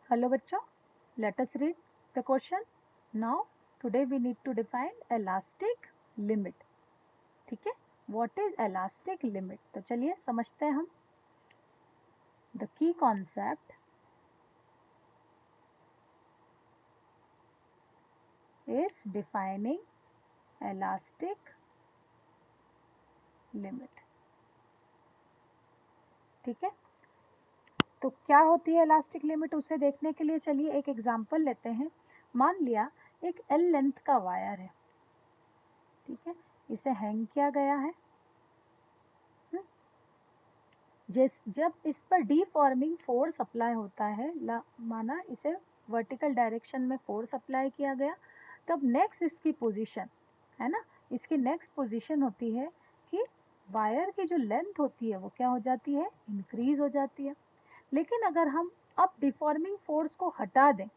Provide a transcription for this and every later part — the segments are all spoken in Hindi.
Hello बच्चों, let us read the question. Now today we need to define elastic limit. ठीक है, what is elastic limit? तो चलिए समझते हैं हम. The key concept is defining elastic limit. ठीक है, तो क्या होती है इलास्टिक लिमिट, उसे देखने के लिए चलिए एक एग्जांपल लेते हैं. मान लिया एक L लेंथ का वायर है. ठीक है, इसे हैंग किया गया है. जब इस पर डीफॉर्मिंग फोर्स अप्लाई होता है, माना इसे वर्टिकल डायरेक्शन में फोर्स अप्लाई किया गया, तब नेक्स्ट इसकी पोजीशन है ना, इसकी नेक्स्ट पोजीशन होती है कि वायर की जो लेंथ होती है वो क्या हो जाती है, इंक्रीज हो जाती है. लेकिन अगर हम अब डिफॉर्मिंग फोर्स को हटा दें,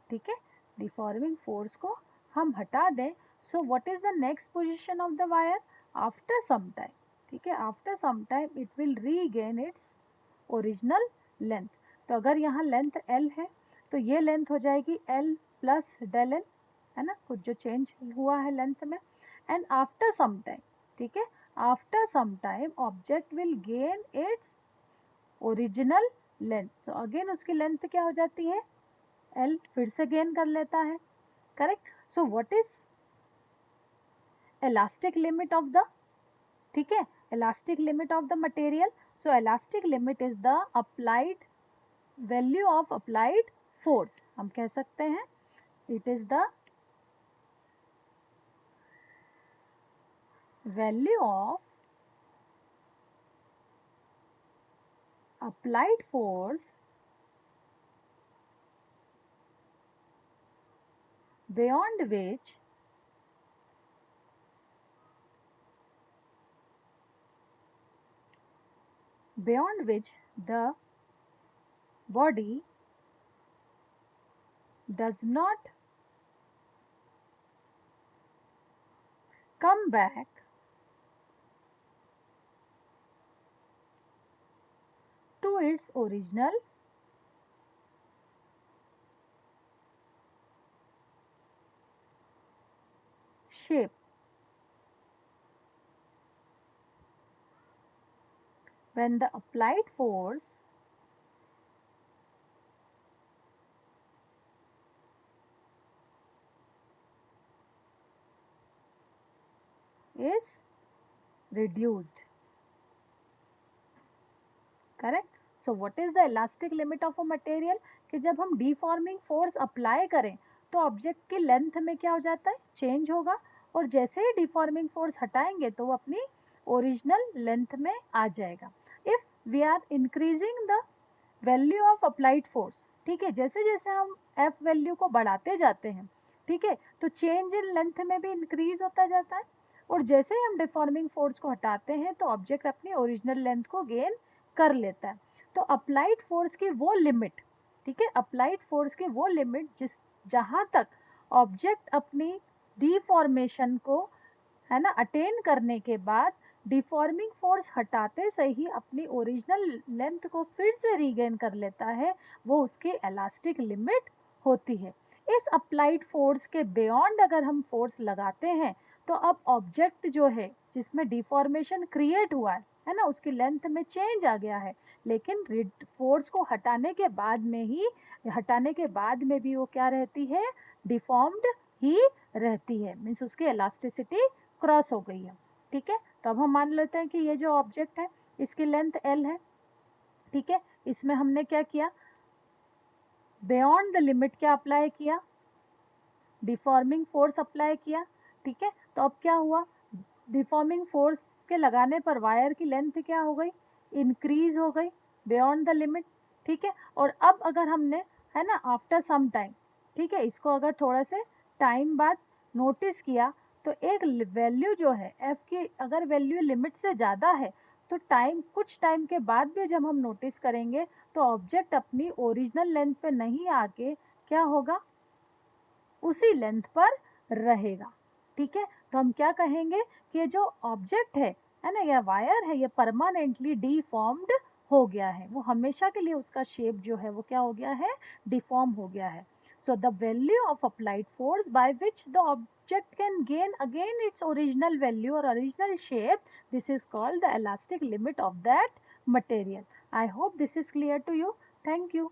ठीक है, डिफॉर्मिंग फोर्स को हम हटा दें, so what is the next position of the wire after some time. ठीक है, after some time it will regain its original length. तो अगर यहाँ लेंथ L है तो ये लेंथ हो जाएगी L प्लस डेल L, है ना, कुछ जो चेंज हुआ है लेंथ में. एंड आफ्टर सम टाइम, ठीक है, after some time object will gain its original length. तो अगेन उसकी लेंथ क्या हो जाती है, L फिर से गेन कर लेता है. Correct. So what is elastic limit of the, ठीक है, elastic limit of the material. So elastic limit is the applied value of applied force. हम कह सकते हैं it is the value of applied force beyond which the body does not come back to its original shape. When the applied force is reduced. Correct. So what is the elastic limit of a material? कि जब हम deforming force अप्लाई करें तो ऑब्जेक्ट की लेंथ में क्या हो जाता है, चेंज होगा, और जैसे ही डिफॉर्मिंग फोर्स हटाएंगे तो वो अपनी ओरिजिनल लेंथ में आ जाएगा. If we are increasing the value of applied force, ठीक है, जैसे जैसे हम एफ वैल्यू को बढ़ाते जाते हैं, ठीक है, तो चेंज इन लेंथ में भी इंक्रीज होता जाता है, और जैसे ही हम डिफॉर्मिंग फोर्स को हटाते हैं तो ऑब्जेक्ट अपनी ओरिजिनल लेंथ को गेन कर लेता है. तो अप्लाइड फोर्स की वो लिमिट, ठीक है, अप्लाइड फोर्स की वो लिमिट जिस जहां तक ऑब्जेक्ट अपनी डिफॉर्मेशन को, है ना, अटेन करने के बाद डिफॉर्मिंग फोर्स हटाते से ही अपनी ओरिजिनल लेंथ को फिर से रीगेन कर लेता है, वो उसकी इलास्टिक लिमिट होती है. इस अप्लाइड फोर्स के बियॉन्ड अगर हम फोर्स लगाते हैं तो अब ऑब्जेक्ट जो है जिसमें डिफॉर्मेशन क्रिएट हुआ है ना, उसकी लेंथ में चेंज आ गया है, लेकिन फोर्स को हटाने के बाद में भी वो क्या रहती है, डिफॉर्म्ड ही रहती है. मीन्स उसकी इलास्टिसिटी क्रॉस हो गई है. ठीक है, तो अब हम मान लेते हैं कि ये जो ऑब्जेक्ट है इसकी लेंथ L है. ठीक है, इसमें हमने क्या किया, बियॉन्ड द लिमिट क्या अप्लाई किया, डिफॉर्मिंग फोर्स अप्लाई किया. ठीक है, तो अब क्या हुआ, डिफॉर्मिंग फोर्स के लगाने पर वायर की लेंथ क्या हो गई, इंक्रीज हो गई बियॉन्ड द लिमिट. ठीक है, और अब अगर हमने, है ना, आफ्टर सम टाइम, ठीक है, इसको अगर थोड़ा से टाइम बाद नोटिस किया तो एक वैल्यू जो है एफ की, अगर वैल्यू लिमिट से ज़्यादा है तो कुछ टाइम के बाद भी जब हम नोटिस करेंगे तो ऑब्जेक्ट अपनी ओरिजिनल लेंथ पे नहीं आके क्या होगा, उसी लेंथ पर रहेगा. ठीक है, तो हम क्या कहेंगे कि जो ऑब्जेक्ट है ना, यह वायर है, ये परमानेंटली डिफॉर्म्ड हो गया है, वो हमेशा के लिए उसका शेप जो है वो क्या हो गया है, डिफॉर्म हो गया है. So the value of applied force by which the object can gain again its original value or original shape, this is called the elastic limit of that material. I hope this is clear to you. Thank you.